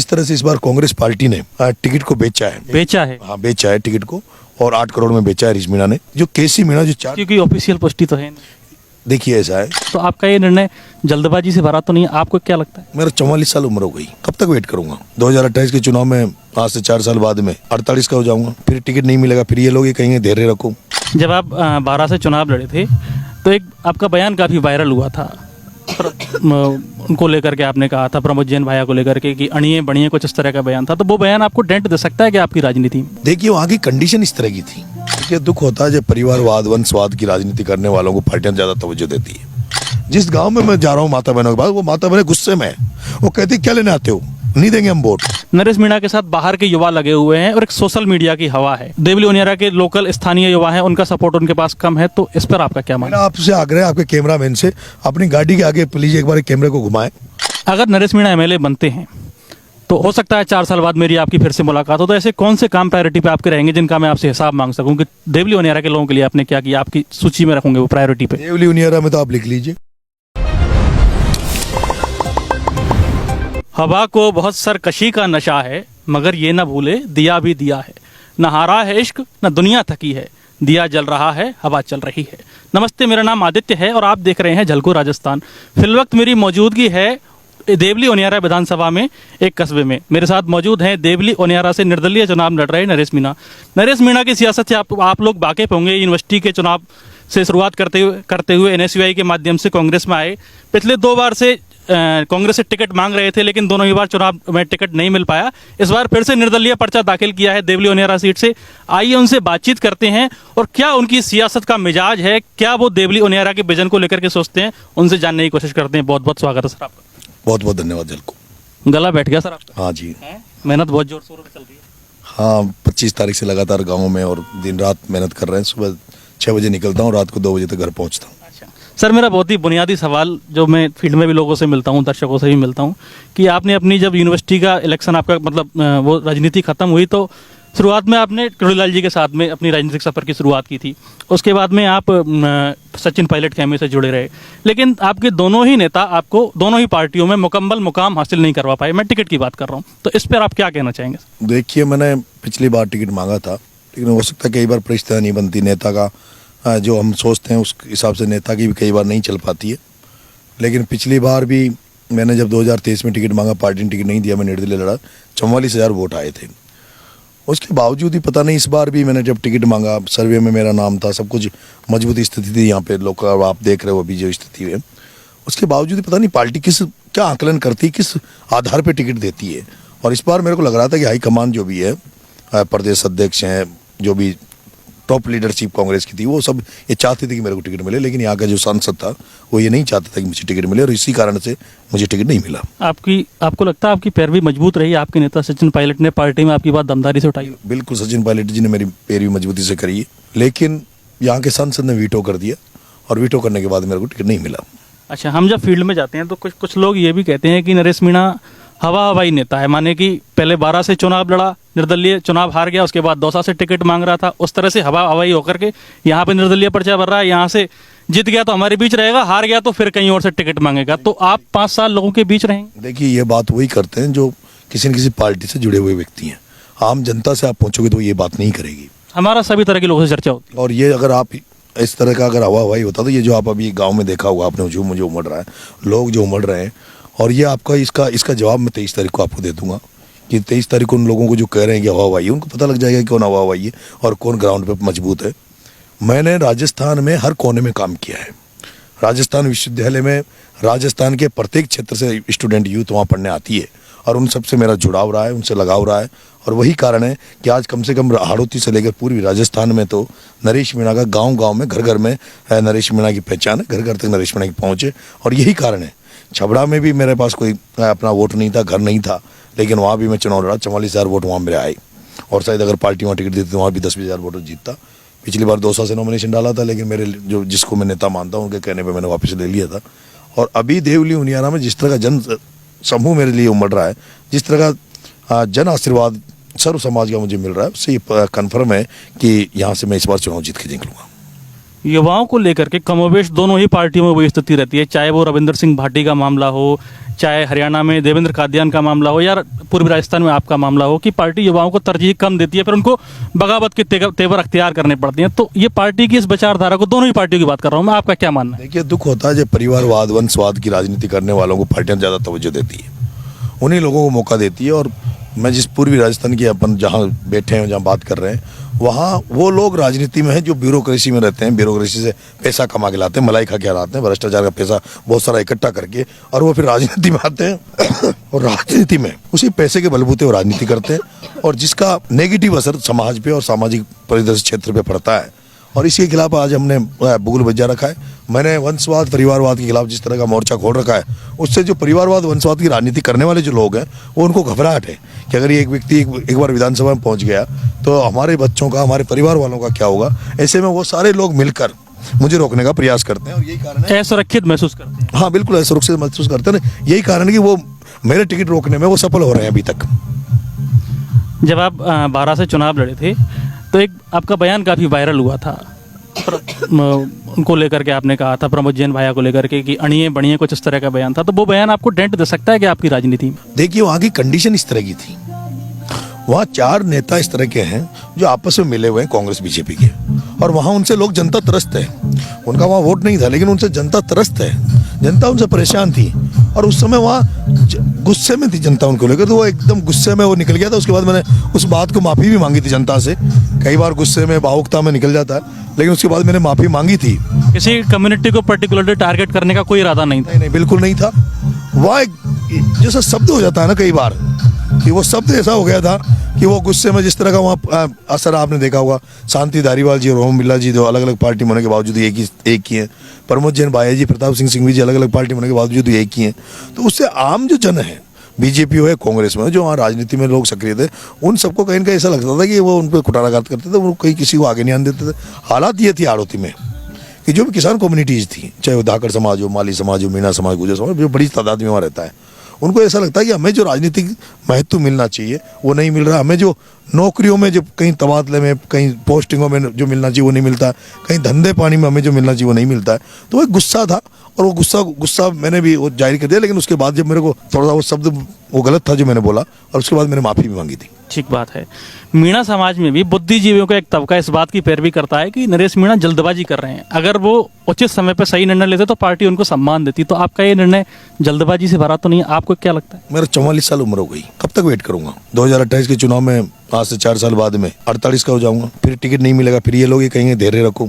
जिस तरह से इस बार कांग्रेस पार्टी ने टिकट को बेचा है। हाँ, बेचा है टिकट को और 8 करोड़ में बेचा है रिज मीणा ने। जो केसी मीणा जो 4, क्योंकि ऑफिशियल पुष्टि तो है नहीं। देखिए ऐसा है, तो आपका ये निर्णय जल्दबाजी से भरा तो नहीं, आपको क्या लगता है? मेरा 44 साल उम्र हो गई, कब तक वेट करूंगा? 2028 के चुनाव में आज से 4 साल बाद में 48 का हो जाऊंगा, फिर टिकट नहीं मिलेगा, फिर ये लोग ये कहेंगे धैर्य रखो। जब आप 12 से चुनाव लड़े थे तो एक आपका बयान काफ़ी वायरल हुआ था, उनको लेकर के आपने कहा था, प्रमोद जैन भाया को लेकर के, कि अणिये बढ़िए कुछ इस तरह का बयान था। तो वो बयान आपको डेंट दे सकता है कि आपकी राजनीति में? देखिए वहाँ की कंडीशन इस तरह की थी। देखिए दुख होता है जब परिवारवाद वंशवाद की राजनीति करने वालों को पार्टियां ज्यादा तवज्जो देती है। जिस गांव में मैं जा रहा हूँ माता बहनों के पास, वो माता बहनें गुस्से में है, वो कहती क्या लेने आते हो, नहीं देंगे हम वोट। नरेश मीणा के साथ बाहर के युवा लगे हुए हैं और एक सोशल मीडिया की हवा है। देवली ओनियारा के लोकल स्थानीय युवा हैं, उनका सपोर्ट उनके पास कम है, तो इस पर आपका क्या मानना? मेरा आपसे आग्रह है, आपके कैमरामैन से, अपनी गाड़ी के आगे प्लीज एक बार कैमरे को घुमाएं। अगर नरेश मीणा एमएलए बनते हैं तो हो सकता है 4 साल बाद मेरी आपकी फिर से मुलाकात हो, तो ऐसे कौन से काम प्रायोरिटी पे आपके रहेंगे जिनका मैं आपसे हिसाब मांग सकूं कि देवली ओनियारा के लोगों के लिए आपने क्या किया, आपकी सूची में रखोगे वो प्रायोरिटी पे? देवली ओनियारा में तो आप लिख लीजिए। हवा को बहुत सरकशी का नशा है, मगर ये न भूले दिया भी दिया है। न हारा है इश्क, न दुनिया थकी है, दिया जल रहा है, हवा चल रही है। नमस्ते, मेरा नाम आदित्य है और आप देख रहे हैं झलको राजस्थान। फिलवक्त मेरी मौजूदगी है देवली ओनियारा विधानसभा में एक कस्बे में। मेरे साथ मौजूद हैं देवली ओनियारा से निर्दलीय चुनाव लड़ रहे नरेश मीणा। नरेश मीणा की सियासत से आप लोग वाकिफ होंगे। यूनिवर्सिटी के चुनाव से शुरुआत करते हुए एनएसयूआई के माध्यम से कांग्रेस में आए। पिछले 2 बार से कांग्रेस से टिकट मांग रहे थे, लेकिन दोनों ही बार चुनाव में टिकट नहीं मिल पाया। इस बार फिर से निर्दलीय पर्चा दाखिल किया है देवली ओनियारा सीट से। आइए उनसे बातचीत करते हैं और क्या उनकी सियासत का मिजाज है, क्या वो देवली ओनियारा के विजन को लेकर के सोचते हैं, उनसे जानने की कोशिश करते हैं। बहुत बहुत स्वागत है सर आपका। बहुत बहुत धन्यवाद। जलको गला बैठ गया सर आपका? हाँ जी। मेहनत बहुत जोर शोर में चल रही है? हाँ, 25 तारीख से लगातार गाँव में और दिन रात मेहनत कर रहे हैं। सुबह 6 बजे निकलता हूँ, रात को 2 बजे तक घर पहुँचता हूँ। सर, मेरा बहुत ही बुनियादी सवाल, जो मैं फील्ड में भी लोगों से मिलता हूं, दर्शकों से भी मिलता हूं, कि आपने अपनी जब यूनिवर्सिटी का इलेक्शन आपका मतलब वो राजनीति खत्म हुई, तो शुरुआत में आपने किरोड़ीलाल जी के साथ में अपनी राजनीतिक सफर की शुरुआत की थी। उसके बाद में आप सचिन पायलट कैंप से जुड़े रहे, लेकिन आपके दोनों ही नेता आपको दोनों ही पार्टियों में मुकम्मल मुकाम हासिल नहीं करवा पाए। मैं टिकट की बात कर रहा हूँ, तो इस पर आप क्या कहना चाहेंगे? देखिए, मैंने पिछली बार टिकट मांगा था, लेकिन हो सकता है कई बार परिस्थितियाँ नहीं बनती। नेता का जो हम सोचते हैं उस हिसाब से नेता की भी कई बार नहीं चल पाती है। लेकिन पिछली बार भी मैंने जब 2023 में टिकट मांगा, पार्टी ने टिकट नहीं दिया, मैं निर्दलीय लड़ा, 44,000 वोट आए थे। उसके बावजूद ही पता नहीं इस बार भी मैंने जब टिकट मांगा, सर्वे में मेरा नाम था, सब कुछ मजबूत स्थिति थी यहाँ पे, लोग आप देख रहे हो अभी जो स्थिति है, उसके बावजूद ही पता नहीं पार्टी क्या आकलन करती है, किस आधार पर टिकट देती है। और इस बार मेरे को लग रहा था कि हाईकमान जो भी है, प्रदेश अध्यक्ष हैं, जो भी टॉप लीडरशिप कांग्रेस की थी, वो सब ये चाहते थे कि मेरे को टिकट मिले, लेकिन यहाँ का जो सांसद था वो ये नहीं चाहता था कि मुझे टिकट मिले, और इसी कारण से मुझे टिकट नहीं मिला। आपको लगता है आपकी पैरवी मजबूत रही? आपके नेता सचिन पायलट ने पार्टी में आपकी बात दमदारी से उठाई? बिल्कुल, सचिन पायलट जी ने मेरी पैरवी मजबूती से करी है, लेकिन यहाँ के सांसद ने वीटो कर दिया, और वीटो करने के बाद मेरे को टिकट नहीं मिला। अच्छा, हम जब फील्ड में जाते हैं तो कुछ लोग ये भी कहते हैं कि नरेश मीणा हवाई नेता है, माने कि पहले 12 से चुनाव लड़ा, निर्दलीय चुनाव हार गया, उसके बाद दौसा से टिकट मांग रहा था, उस तरह से हवाई होकर के यहाँ पे निर्दलीय पर्चा भर रहा है। यहाँ से जीत गया तो हमारे बीच रहेगा, हार गया तो फिर कहीं और से टिकट मांगेगा। तो आप 5 साल लोगों के बीच रहेंगे? देखिए, ये बात वही करते हैं जो किसी न किसी पार्टी से जुड़े हुए व्यक्ति हैं। आम जनता से आप पहुंचोगे तो ये बात नहीं करेगी। हमारा सभी तरह के लोगों से चर्चा होती है। और ये अगर आप इस तरह का अगर हवाई होता तो ये जो आप अभी गाँव में देखा होगा आपने, जो मुझे उमड़ रहा है, लोग जो उमड़ रहे हैं, और ये आपका इसका जवाब मैं 23 तारीख को आपको दे दूंगा कि 23 तारीख को उन लोगों को जो कह रहे हैं कि हवाई है, उनको पता लग जाएगा कि कौन हवाई है और कौन ग्राउंड पे मजबूत है। मैंने राजस्थान में हर कोने में काम किया है। राजस्थान विश्वविद्यालय में राजस्थान के प्रत्येक क्षेत्र से स्टूडेंट यूथ वहाँ पढ़ने आती है, और उन सबसे मेरा जुड़ाव रहा है, उनसे लगाव रहा है। और वही कारण है कि आज कम से कम हाड़ौती से लेकर पूर्वी राजस्थान में तो नरेश मीणा का गाँव में, घर घर में नरेश मीणा की पहचान है, घर घर तक नरेश मीणा की पहुँच है। और यही कारण है, छबड़ा में भी मेरे पास कोई अपना वोट नहीं था, घर नहीं था, लेकिन वहाँ भी मैं चुनाव लड़ा, 44,000 वोट वहाँ मेरे आए। और शायद अगर पार्टी वहाँ टिकट देती तो वहाँ भी 10,000 वोट जीतता। पिछली बार 200 से नॉमिनेशन डाला था, लेकिन मेरे जिसको मैं नेता मानता हूँ उनके कहने पे मैंने वापस ले लिया था। और अभी देवली ओनियारा में जिस तरह का जन समूह मेरे लिए उमड़ रहा है, जिस तरह का जन आशीर्वाद सर्व समाज का मुझे मिल रहा है, उससे ये कन्फर्म है कि यहाँ से मैं इस बार चुनाव जीत के निकलूंगा। युवाओं को लेकर के कमोबेश दोनों ही पार्टियों में वही स्थिति रहती है, चाहे वो रविंद्र सिंह भाटी का मामला हो चाहे हरियाणा में देवेंद्र कादियान का मामला हो या पूर्वी राजस्थान में आपका मामला हो, कि पार्टी युवाओं को तरजीह कम देती है, फिर उनको बगावत के तेवर अख्तियार करने पड़ते हैं। तो ये पार्टी की इस विचारधारा को, दोनों ही पार्टियों की बात कर रहा हूँ मैं, आपका क्या मानना है? देखिए, दुख होता है जब परिवारवाद वंशवाद की राजनीति करने वालों को पार्टियां ज़्यादा तवज्जो देती है, उन्हीं लोगों को मौका देती है। और मैं जिस पूर्वी राजस्थान की अपन जहाँ बैठे हैं, जहाँ बात कर रहे हैं, वहाँ वो लोग राजनीति में हैं जो ब्यूरोक्रेसी में रहते हैं, ब्यूरोक्रेसी से पैसा कमा के लाते हैं, मलाई खा के लाते हैं, भ्रष्टाचार का पैसा बहुत सारा इकट्ठा करके, और वो फिर राजनीति में आते हैं और राजनीति में उसी पैसे के बलबूते वो राजनीति करते हैं, और जिसका नेगेटिव असर समाज पे और सामाजिक परिदृश्य क्षेत्र पे पड़ता है। और इसके खिलाफ आज हमने बुगल बजा रखा है। मैंने वंशवाद परिवारवाद के खिलाफ जिस तरह का मोर्चा खोल रखा है, उससे जो परिवारवाद वंशवाद की राजनीति करने वाले जो लोग हैं, वो उनको घबराहट है कि अगर ये एक व्यक्ति एक बार विधानसभा में पहुंच गया तो हमारे बच्चों का, हमारे परिवार वालों का क्या होगा। ऐसे में वो सारे लोग मिलकर मुझे रोकने का प्रयास करते हैं, और यही कारण है, असुरक्षित महसूस करते हैं। हाँ बिल्कुल असुरक्षित महसूस करते हैं। यही कारण है कि वो मेरे टिकट रोकने में वो सफल हो रहे हैं अभी तक। जब आप 12 से चुनाव लड़े थे तो एक आपका बयान काफ़ी वायरल हुआ था, उनको लेकर के आपने कहा था, प्रमोद जैन भाया को लेकर के, कि अणिये बढ़िए, कुछ इस तरह का बयान था। तो वो बयान आपको डेंट दे सकता है कि आपकी राजनीति में? देखिए, वहाँ की कंडीशन इस तरह की थी, वहाँ 4 नेता इस तरह के हैं जो आपस में मिले हुए हैं कांग्रेस बीजेपी के, और वहाँ उनसे लोग, जनता त्रस्त है। उनका वहाँ वोट नहीं था, लेकिन उनसे जनता त्रस्त है, जनता उनसे परेशान थी, और उस समय वहाँ गुस्से में थी जनता उनको लेकर, तो वो एकदम गुस्से में वो निकल गया था। उसके बाद मैंने उस बात को माफ़ी भी मांगी थी जनता से। कई बार गुस्से में, भावुकता में निकल जाता है, लेकिन उसके बाद मैंने माफ़ी मांगी थी। किसी कम्युनिटी को पर्टिकुलरली टारगेट करने का कोई इरादा नहीं था? नहीं, बिल्कुल नहीं था। वहाँ एक जैसा शब्द हो जाता है ना कई बार, कि वो शब्द ऐसा हो गया था कि वो गुस्से में, जिस तरह का वहाँ असर आपने देखा होगा, शांति धारीवाल जी और ओम बिरला जी, जो अलग अलग पार्टी होने के बावजूद एक ही हैं, प्रमोद जैन भाया जी, प्रताप सिंह सिंघवी जी अलग अलग पार्टी होने के बावजूद एक ही हैं। तो उससे आम जो जन है, बीजेपी हो या कांग्रेस में, जो वहाँ राजनीति में लोग सक्रिय थे, उन सबको कहीं ना कहीं ऐसा लगता था कि वो उन पर कुटाराघात करते थे, वो कहीं किसी को आगे नहीं आने देते थे। हालात ये थी आड़ोती में कि जो भी किसान कम्युनिटीज़ थी, चाहे वो धाकड़ समाज हो, माली समाज हो, मीणा समाज, गुजर समाज, जो बड़ी तादाद में वहाँ रहता है, उनको ऐसा लगता है कि हमें जो राजनीतिक महत्व मिलना चाहिए वो नहीं मिल रहा, हमें जो नौकरियों में, जो कहीं तबादले में, कहीं पोस्टिंगों में जो मिलना चाहिए वो नहीं मिलता, कहीं धंधे पानी में हमें जो मिलना चाहिए वो नहीं मिलता है। तो वो एक गुस्सा था, और वो गुस्सा मैंने भी वो जाहिर कर दिया। लेकिन उसके बाद जब मेरे को थोड़ा सा वो शब्द वो गलत था जो मैंने बोला, और उसके बाद मैंने माफ़ी भी मांगी थी। ठीक बात है। मीणा समाज में भी बुद्धिजीवियों का एक तबका इस बात की पैरवी करता है कि नरेश मीणा जल्दबाजी कर रहे हैं, अगर वो उचित समय पर सही निर्णय लेते तो पार्टी उनको सम्मान देती। तो आपका ये निर्णय जल्दबाजी से भरा तो नहीं है? आपको क्या लगता है? मेरा 44 साल उम्र हो गई, कब तक वेट करूंगा? 2028 के चुनाव में, आज से 4 साल बाद में 48 का हो जाऊंगा, फिर टिकट नहीं मिलेगा, फिर ये लोग ये कहेंगे धैर्य रखो,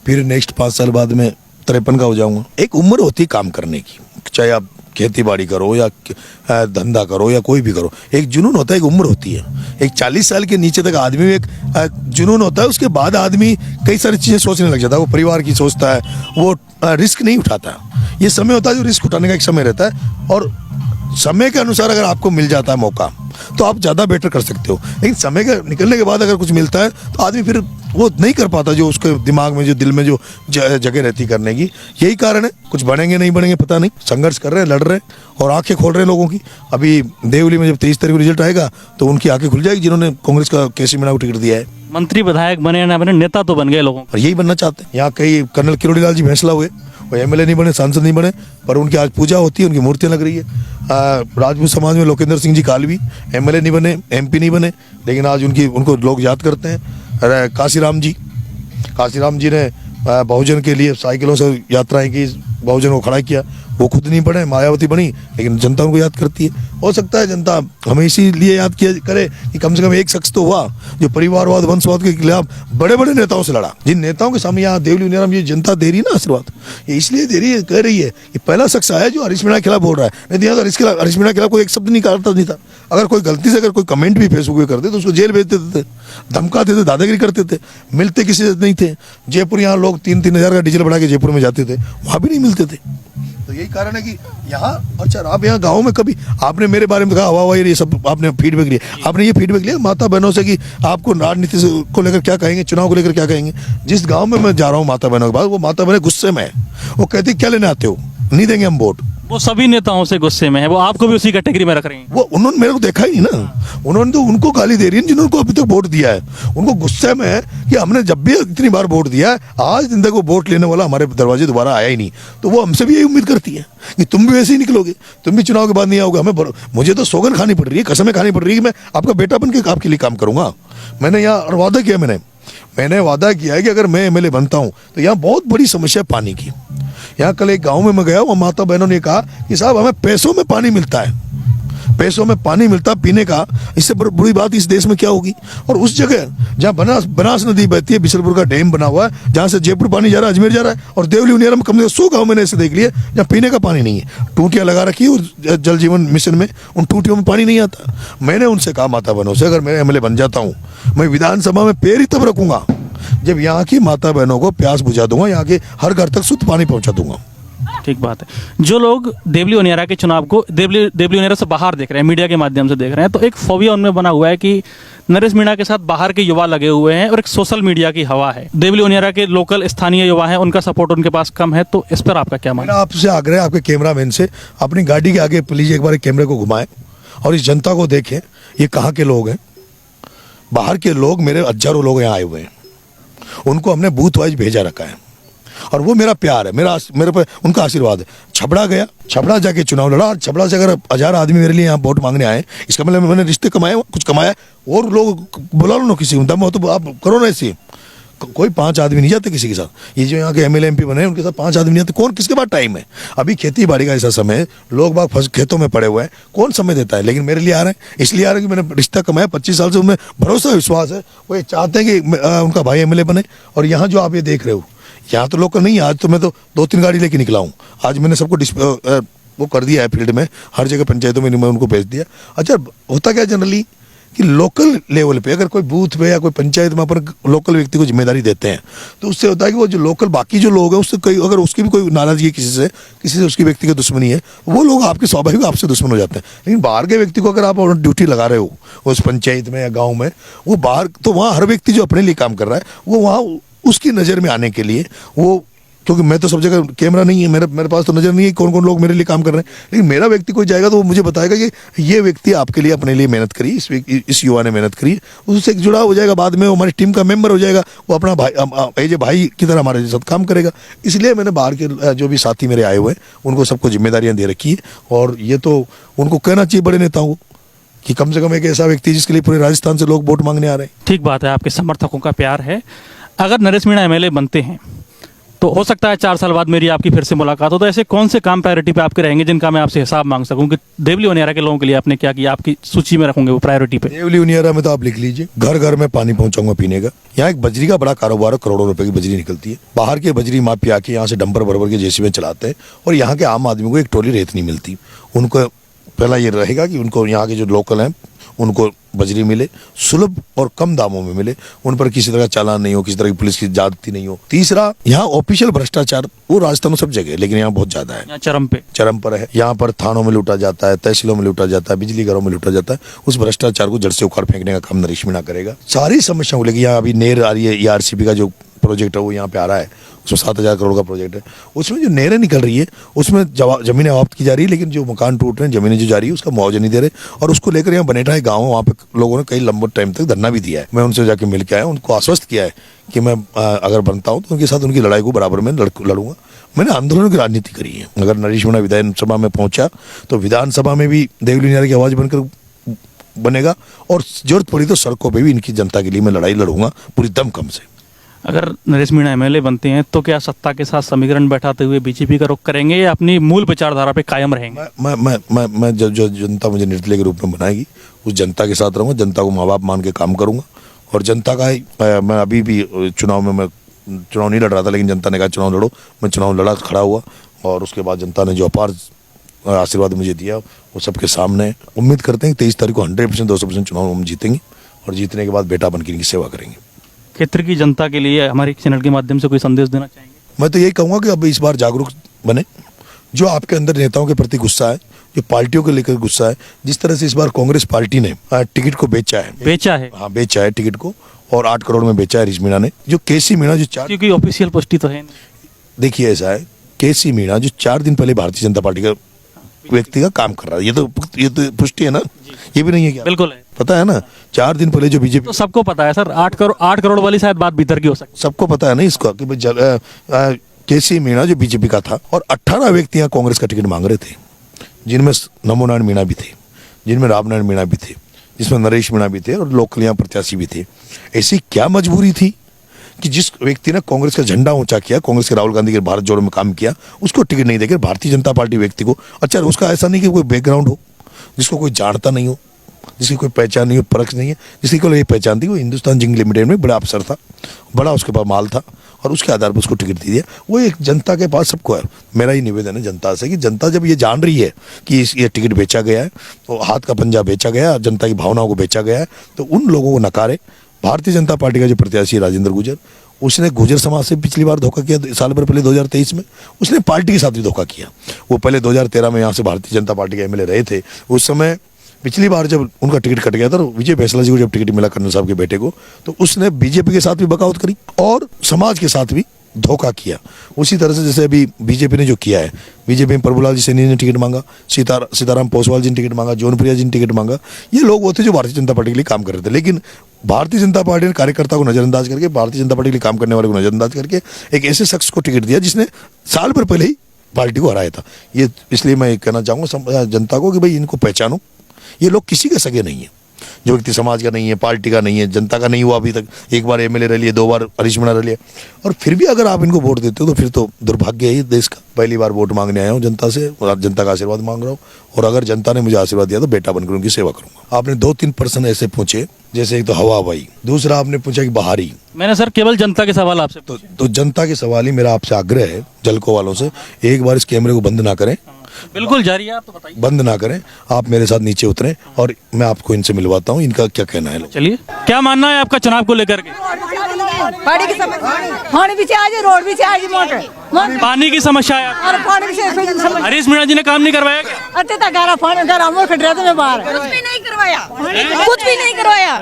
फिर नेक्स्ट 5 साल बाद में 53 का हो जाऊंगा। एक उम्र होती है काम करने की, चाहे आप खेती बाड़ी करो या धंधा करो या कोई भी करो, एक जुनून होता है, एक उम्र होती है। एक 40 साल के नीचे तक आदमी में एक जुनून होता है, उसके बाद आदमी कई सारी चीज़ें सोचने लग जाता है, वो परिवार की सोचता है, वो रिस्क नहीं उठाता। ये समय होता है जो रिस्क उठाने का एक समय रहता है, और समय के अनुसार अगर आपको मिल जाता है मौका तो आप ज़्यादा बेटर कर सकते हो। लेकिन समय के निकलने के बाद अगर कुछ मिलता है तो आदमी फिर वो नहीं कर पाता, जो उसके दिमाग में, जो दिल में जो जगह रहती करने की। यही कारण है, कुछ बनेंगे नहीं बनेंगे पता नहीं, संघर्ष कर रहे हैं, लड़ रहे हैं, और आंखें खोल रहे हैं लोगों की। अभी देवली में जब 23 तारीख को रिजल्ट आएगा तो उनकी आंखें खुल जाएगी, जिन्होंने कांग्रेस का केसी मीणा को टिकट दिया है। मंत्री विधायक बने ना बने, नेता तो बन गए लोगों, और यही बनना चाहते हैं। यहाँ कई कर्नल किरोड़ी लाल जी भैंसला हुए, वो एमएलए नहीं बने, सांसद नहीं बने, पर उनकी आज पूजा होती है, उनकी मूर्तियाँ लग रही है। राजपूत समाज में लोकेंद्र सिंह जी कालवी एमएलए नहीं बने, एमपी नहीं बने, लेकिन आज उनको लोग याद करते हैं। काशीराम जी ने बहुजन के लिए साइकिलों से यात्राएं की, बहुजन को खड़ा किया। वो खुद नहीं बने, मायावती बनी, लेकिन जनता उनको याद करती है। हो सकता है जनता हमें इसीलिए याद करे कि कम से कम एक शख्स तो हुआ जो परिवारवाद वंशवाद के खिलाफ बड़े बड़े नेताओं से लड़ा। जिन नेताओं के सामने यहाँ देवली उनियाराम ये जनता दे रही है ना आशीर्वाद, ये इसलिए दे रही है, कह रही है कि पहला शख्स आया जो हरीश मीणा के खिलाफ बोल रहा है। नहीं तो यहाँ तो हरीश मीणा के खिलाफ कोई एक शब्द नहीं करता नहीं था। अगर कोई गलती से कोई कमेंट भी फेसबुक पे करते तो उसको जेल भेज देते थे, धमकाते थे, दादागिरी करते थे, मिलते किसी से नहीं थे। जयपुर यहाँ लोग 3-3 हज़ार का डीजल बढ़ा के जयपुर में जाते थे, वहाँ भी नहीं मिलते थे। तो यही कारण है कि यहाँ, अच्छा आप यहाँ गाँव में कभी आपने मेरे बारे में कहा हवा ये सब आपने फीडबैक लिया, आपने ये फीडबैक लिया माता बहनों से कि आपको राजनीति को लेकर क्या कहेंगे, चुनाव को लेकर क्या कहेंगे? जिस गांव में मैं जा रहा हूँ माता बहनों के पास, वो माता बहनें गुस्से में है, वो कहती क्या लेने आते हो, नहीं देंगे हम वोट। वो सभी नेताओं से गुस्से में है, वो आपको भी उसी कैटेगरी में रख रही हैं। वो उन्होंने मेरे को देखा ही नहीं ना, उन्होंने तो उनको गाली दे रही है जिन्होंने अभी तक वोट दिया है। उनको गुस्से में है कि हमने जब भी इतनी बार वोट दिया है, आज दिन तक वो वोट लेने वाला हमारे दरवाजे दोबारा आया ही नहीं। तो वो हमसे भी यही उम्मीद करती है कि तुम भी वैसे ही निकलोगे, तुम भी चुनाव के बाद नहीं आओगे। मुझे तो सौगंध खानी पड़ रही है, कसमें खानी पड़ रही है कि मैं आपका बेटा बन के आपके लिए काम करूंगा। मैंने यहाँ वादा किया, मैंने वादा किया है कि अगर मैं एमएलए बनता हूं तो यहाँ बहुत बड़ी समस्या है पानी की। यहाँ कल एक गांव में मैं गया, वहाँ माता बहनों ने कहा कि साहब हमें पैसों में पानी मिलता है, पैसों में पानी मिलता है पीने का, इससे बुरी बात इस देश में क्या होगी। और उस जगह जहाँ बनास नदी बहती है, बिशनपुर का डैम बना हुआ है, जहाँ से जयपुर पानी जा रहा है, अजमेर जा रहा है, और देवली उनियारा में कम से कम 100 गाँव मैंने ऐसे देख लिए जहाँ पीने का पानी नहीं है। टूटियाँ लगा रखी है और जल जीवन मिशन में उन टूटियों में पानी नहीं आता। मैंने उनसे कहा माता बहनों से, अगर मैं एमएलए बन जाता हूँ, मैं विधानसभा में पैर ही तब रखूंगा जब यहाँ की माता बहनों को प्यास बुझा दूंगा, यहाँ के हर घर तक शुद्ध पानी पहुंचा दूंगा। ठीक बात है। जो लोग देवली उनियारा के चुनाव को देवली उनियारा से बाहर देख रहे हैं, मीडिया के माध्यम से देख रहे हैं, तो एक फोबिया उनमें बना हुआ है कि नरेश मीणा के साथ बाहर के युवा लगे हुए हैं और एक सोशल मीडिया की हवा है। देवली उनियारा के लोकल स्थानीय युवा हैं, उनका सपोर्ट उनके पास कम है, तो इस पर आपका क्या मानना है? आपसे आग्रह है आपके कैमरामैन से, अपनी गाड़ी के आगे प्लीज एक बार कैमरे को घुमाएं और इस जनता को देखें ये कहाँ के लोग हैं। बाहर के लोग, मेरे हजारों लोग यहाँ आए हुए हैं, उनको हमने बूथ वाइज भेजा रखा है और वो मेरा प्यार है, मेरे पर उनका आशीर्वाद है। छबड़ा गया, छबड़ा जाके चुनाव लड़ा, और छबड़ा से अगर 1000 आदमी मेरे लिए यहाँ वोट मांगने आए, इसका मतलब मैंने रिश्ते कमाए, कुछ कमाया। और लोग बुला लो ना, किसी दम हो तो आप करो ना ऐसे। कोई 5 आदमी नहीं जाते किसी के साथ। ये जो यहाँ के एमएलए एमपी बने उनके साथ 5 आदमी नहीं जाते। कौन किसके पास टाइम है? अभी खेती बाड़ी का ऐसा समय है, लोग बाग खेतों में पड़े हुए हैं, कौन समय देता है? लेकिन मेरे लिए आ रहे हैं, इसलिए आ रहे हैं कि मैंने रिश्ता कमाया, 25 साल से उनमें भरोसा विश्वास है। वो ये चाहते हैं कि उनका भाई एमएलए बने। और यहाँ जो आप ये देख रहे हो, यहाँ तो लोकल नहीं है। आज तो मैं तो 2-3 गाड़ी लेके निकला हूँ। आज मैंने सबको वो कर दिया है फील्ड में, हर जगह पंचायतों में मैं उनको भेज दिया। अच्छा, होता क्या जनरली कि लोकल लेवल पे अगर कोई बूथ पे या कोई पंचायत में अपन लोकल व्यक्ति को जिम्मेदारी देते हैं, तो उससे होता है कि वो जो लोकल बाकी जो लोग हैं उससे कोई, अगर उसकी भी कोई नाराजगी है किसी से उसकी व्यक्ति की दुश्मनी है, वो लोग आपके स्वाभाविक आपसे दुश्मन हो जाते हैं। लेकिन बाहर के व्यक्ति को अगर आप ड्यूटी लगा रहे हो उस पंचायत में या गाँव में, वो बाहर तो वहाँ हर व्यक्ति जो अपने लिए काम कर रहा है, वो वहाँ उसकी नज़र में आने के लिए, वो क्योंकि मैं तो सब जगह कैमरा नहीं है, मेरे पास तो नज़र नहीं है कौन कौन लोग मेरे लिए काम कर रहे हैं। लेकिन मेरा व्यक्ति कोई जाएगा तो वो मुझे बताएगा कि ये व्यक्ति आपके लिए अपने लिए मेहनत करी, इस युवा ने मेहनत करी, उससे जुड़ा हो जाएगा, बाद में वो हमारी टीम का मेंबर हो जाएगा, वो अपना भाई की तरह हमारे साथ काम करेगा। इसलिए मैंने बाहर के जो भी साथी मेरे आए हुए हैं उनको सबको जिम्मेदारियाँ दे रखी है। और ये तो उनको कहना चाहिए बड़े नेताओं को कि कम से कम एक ऐसा व्यक्ति जिसके लिए पूरे राजस्थान से लोग वोट मांगने आ रहे हैं। ठीक बात है, आपके समर्थकों का प्यार है। अगर नरेश मीणा एमएलए बनते हैं तो हो सकता है 4 साल बाद मेरी आपकी फिर से मुलाकात हो, तो ऐसे कौन से काम प्रायोरिटी पे आपके रहेंगे जिनका मैं आपसे हिसाब मांग सकूं कि देवली उनियारा के लोगों के लिए आपने क्या किया, आपकी सूची में रखोगे वो प्रायोरिटी पे? देवली उनियारा में तो आप लिख लीजिए, घर घर में पानी पहुंचाऊंगा पीने का। यहाँ एक बजरी का बड़ा कारोबार है, करोड़ों रुपए की बजरी निकलती है। बाहर के बजरी माफिया आके यहाँ से डंपर बरबर के जेसीबी चलाते हैं और यहाँ के आम आदमी को एक टोली रेत नहीं मिलती। उनको पहला ये रहेगा कि उनको यहाँ के जो लोकल हैं उनको बजरी मिले, सुलभ और कम दामों में मिले, उन पर किसी तरह का चालान नहीं हो, किसी तरह की पुलिस की ज्यादती नहीं हो। तीसरा, यहाँ ऑफिशियल भ्रष्टाचार वो राजस्थान में सब जगह है, लेकिन यहाँ बहुत ज्यादा है, यहाँ चरम पर है। यहाँ पर थानों में लूटा जाता है, तहसीलों में लूटा जाता है, बिजली घरों में लूटा जाता है। उस भ्रष्टाचार को जड़ से उखाड़ फेंकने का काम नरेश मीणा करेगा। सारी समस्याओं को लेकर यहाँ अभी नेर आ रही है, ERCP का जो प्रोजेक्ट है वो यहाँ पे आ रहा है, उसमें 7,000 करोड़ का प्रोजेक्ट है। उसमें जो नहरें निकल रही है उसमें जमीनें जब्त की जा रही है, लेकिन जो मकान टूट रहे हैं, जमीनें जो जा रही है उसका मुआवजा नहीं दे रहे। और उसको लेकर यहाँ बनेठा है गाँव, वहाँ पे लोगों ने कई लंबे टाइम तक धरना भी दिया है। मैं उनसे जाके मिल के आया, उनको आश्वस्त किया है कि मैं अगर बनता हूँ तो उनके साथ उनकी लड़ाई को बराबर में लड़ूंगा। मैंने आंदोलन की राजनीति करी है। अगर नरेश मीणा विधानसभा में पहुंचा तो विधानसभा में भी देवली उनियारा की आवाज़ बनकर बनेगा, और जरूरत पड़ी तो सड़कों पर भी इनकी जनता के लिए मैं लड़ाई लड़ूंगा पूरी दमखम से। अगर नरेश मीणा एमएलए बनते हैं तो क्या सत्ता के साथ समीकरण बैठाते हुए बीजेपी का रुख करेंगे या अपनी मूल विचारधारा पे कायम रहेंगे? मैं जो जनता मुझे निर्दलीय के रूप में बनाएगी उस जनता के साथ रहूँगा, जनता को माँ बाप मान के काम करूँगा। और जनता का ही मैं अभी भी चुनाव में मैं चुनाव नहीं लड़ रहा था, लेकिन जनता ने कहा चुनाव लड़ो, मैं चुनाव लड़ा, खड़ा हुआ, और उसके बाद जनता ने जो अपार आशीर्वाद मुझे दिया वो सबके सामने। उम्मीद करते हैं कि 23 तारीख को 100% 200% चुनाव हम जीतेंगे और जीतने के बाद बेटा बनकर इनकी सेवा करेंगे। क्षेत्र की जनता के लिए हमारे चैनल के माध्यम से कोई संदेश देना चाहेंगे? मैं तो यही कहूँगा कि अब इस बार जागरूक बने। जो आपके अंदर नेताओं के प्रति गुस्सा है, जो पार्टियों को लेकर गुस्सा है, जिस तरह से इस बार कांग्रेस पार्टी ने टिकट को बेचा है, हाँ बेचा है टिकट को, और 8 करोड़ में बेचा है नरेश मीणा ने। जो केसी मीणा जो 4, क्योंकि ऑफिशियल पुष्टि तो है नहीं। देखिए ऐसा है केसी मीणा जो 4 दिन पहले भारतीय जनता पार्टी का व्यक्ति का काम कर रहा है, ये तो पुष्टि है ना, ये भी नहीं है क्या? बिल्कुल है। पता है ना, 4 दिन पहले जो बीजेपी, तो सबको पता है सर, 8 करोड़ वाली शायद बात भीतर की हो सकती सबको पता है ना इसका कि भाई केसी मीणा जो बीजेपी का था और 18 व्यक्ति यहाँ कांग्रेस का टिकट मांग रहे थे, जिनमें नमो नारायण मीणा भी थे, जिनमें राम नारायण मीणा भी थे, जिसमें नरेश मीणा भी थे और लोकल यहाँ प्रत्याशी भी थे। ऐसी क्या मजबूरी थी कि जिस व्यक्ति ने कांग्रेस का झंडा ऊंचा किया, कांग्रेस के राहुल गांधी के भारत जोड़ो में काम किया, उसको टिकट नहीं देकर भारतीय जनता पार्टी व्यक्ति को, अच्छा उसका ऐसा नहीं कि कोई बैकग्राउंड हो, जिसको कोई जानता नहीं हो, जिसकी कोई पहचान नहीं हो, परख नहीं है, जिसकी कोई पहचान थी, वो हिंदुस्तान जिंक लिमिटेड में बड़ा अफसर था, बड़ा उसके पास माल था और उसके आधार पर उसको टिकट दे दिया। वो एक जनता के पास सबको है। मेरा ही निवेदन है जनता से कि जनता जब ये जान रही है कि ये टिकट बेचा गया है, तो हाथ का पंजा बेचा गया है, जनता की भावनाओं को बेचा गया है, तो उन लोगों को नकारे। भारतीय जनता पार्टी का जो प्रत्याशी राजेंद्र गुर्जर, उसने गुर्जर समाज से पिछली बार धोखा किया, साल भर पहले 2023 में उसने पार्टी के साथ भी धोखा किया। वो पहले 2013 में यहाँ से भारतीय जनता पार्टी के एमएलए रहे थे, उस समय पिछली बार जब उनका टिकट कट गया था, विजय फैसला जी को जब टिकट मिला कर्नल साहब के बेटे को, तो उसने बीजेपी के साथ भी बगावत करी और समाज के साथ भी धोखा किया। उसी तरह से जैसे अभी बीजेपी ने जो किया है, बीजेपी में प्रभुलाल जी सैनी ने टिकट मांगा, सीताराम पोसवाल जी ने टिकट मांगा, जौनप्रिया जी ने टिकट मांगा, ये लोग वो थे जो भारतीय जनता पार्टी के लिए काम कर रहे थे। लेकिन भारतीय जनता पार्टी ने कार्यकर्ता को नजरअंदाज करके, भारतीय जनता पार्टी के लिए काम करने वाले को नजरअंदाज करके एक ऐसे शख्स को टिकट दिया जिसने साल भर पहले ही पार्टी को हराया था। ये इसलिए मैं कहना चाहूँगा जनता को कि भाई इनको पहचानो, ये लोग किसी के सगे नहीं है। जो व्यक्ति समाज का नहीं है, पार्टी का नहीं है, जनता का नहीं हुआ अभी तक, एक बार एमएलए रह लिए, 2 बार हरीश मीणा रह लिया, और फिर भी अगर आप इनको वोट देते हो तो फिर तो दुर्भाग्य है देश का। पहली बार वोट मांगने आया हूँ जनता से और जनता का आशीर्वाद मांग रहा हूँ, और अगर जनता ने मुझे आशीर्वाद दिया तो बेटा बनकर उनकी सेवा करूंगा। आपने 2-3 प्रश्न ऐसे पूछे, जैसे एक तो हवा हवाई, दूसरा आपने पूछा कि बाहरी। मैंने सर केवल जनता के सवाल आपसे तो जनता के सवाल ही मेरा आपसे आग्रह है, जलको वालों से, एक बार इस कैमरे को बंद ना करें, बिल्कुल जारी है, आप तो बताइए, बंद ना करें, आप मेरे साथ नीचे उतरें और मैं आपको इनसे मिलवाता हूँ, इनका क्या कहना है। चलिए, क्या मानना है आपका चुनाव को लेकर के? पानी की समस्या, रोड भी चाहिए, मोटर पानी की समस्या है, और पानी की समस्या। हरीश मीणा जी ने काम नहीं करवाया क्या? अरे तक गारा पानी गारा मोर खट रहा था, मैं बाहर कुछ भी नहीं करवाया, कुछ भी नहीं करवाया।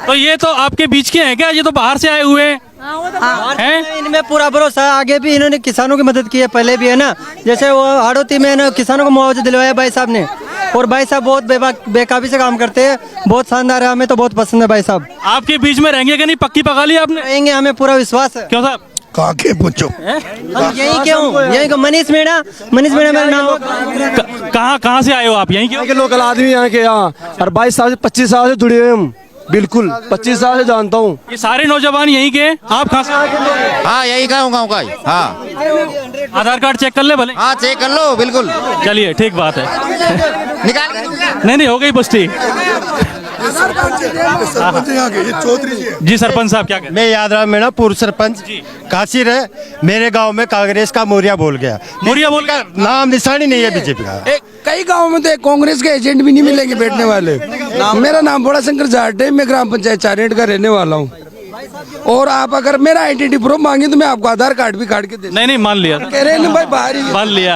तो ये तो आपके बीच के हैं क्या? ये तो बाहर से आए हुए हैं। हैं? इनमें पूरा भरोसा है, आगे भी इन्होंने किसानों की मदद की है, पहले भी है ना, जैसे वो हाड़ौती में ना किसानों को मुआवजा दिलवाया भाई साहब ने, और भाई साहब बहुत बेकाबी से काम करते हैं, बहुत शानदार है, हमें तो बहुत पसंद है भाई साहब। आपके बीच में रहेंगे कि नहीं? पक्की पका ली आपने? रहेंगे, हमें पूरा विश्वास है। क्यों साहब? काके पूछो, हम यही क्यों, यही को मनीष मीणा मेरा नाम। कहाँ से आए हो आप? यहीं यहाँ के लोकल आदमी यहाँ के, यहाँ और 22 साल से 25 साल से जुड़े हुए हम, बिल्कुल 25 साल से जानता हूँ। ये सारे नौजवान यहीं के? आप कहाँ से? हाँ यही गाँव का ही। हाँ आधार कार्ड चेक कर ले भले। हाँ चेक कर लो, बिल्कुल। चलिए ठीक बात है। निकाल नहीं हो गई पुष्टि। सरपंच यहाँ के, ये चौधरी जी हैं। जी सरपंच साहब क्या कहते मैं यादराम मीणा, पूर्व सरपंच काशी रहे, मेरे गांव में कांग्रेस का मोरिया बोल गया, मोरिया बोल का नाम निशान ही नहीं है बीजेपी का। कई गाँव में तो कांग्रेस के एजेंट भी नहीं मिलेंगे बैठने वाले। मेरा नाम बड़ा शंकर जाट है, मैं ग्राम पंचायत चारेट का रहने वाला हूँ, और आप अगर मेरा आइडेंटिटी प्रूफ मांगे तो मैं आपको आधार कार्ड भी काट के दे। नहीं मान लिया, कह रहे हैं भाई बाहर ही मान लिया।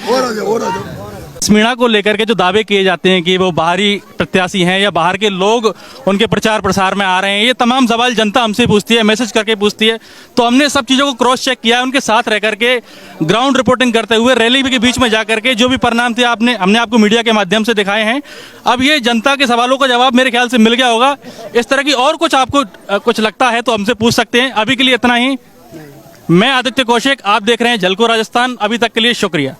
और आ जाओ। मीणा को लेकर के जो दावे किए जाते हैं कि वो बाहरी प्रत्याशी हैं या बाहर के लोग उनके प्रचार प्रसार में आ रहे हैं, ये तमाम सवाल जनता हमसे पूछती है, मैसेज करके पूछती है। तो हमने सब चीज़ों को क्रॉस चेक किया है, उनके साथ रह करके ग्राउंड रिपोर्टिंग करते हुए, रैली के बीच में जा करके जो भी परिणाम थे हमने आपको मीडिया के माध्यम से दिखाए हैं। अब ये जनता के सवालों का जवाब मेरे ख्याल से मिल गया होगा। इस तरह की और कुछ आपको कुछ लगता है तो हमसे पूछ सकते हैं। अभी के लिए इतना ही। मैं आदित्य कौशिक, आप देख रहे हैं झलको राजस्थान। अभी तक के लिए शुक्रिया।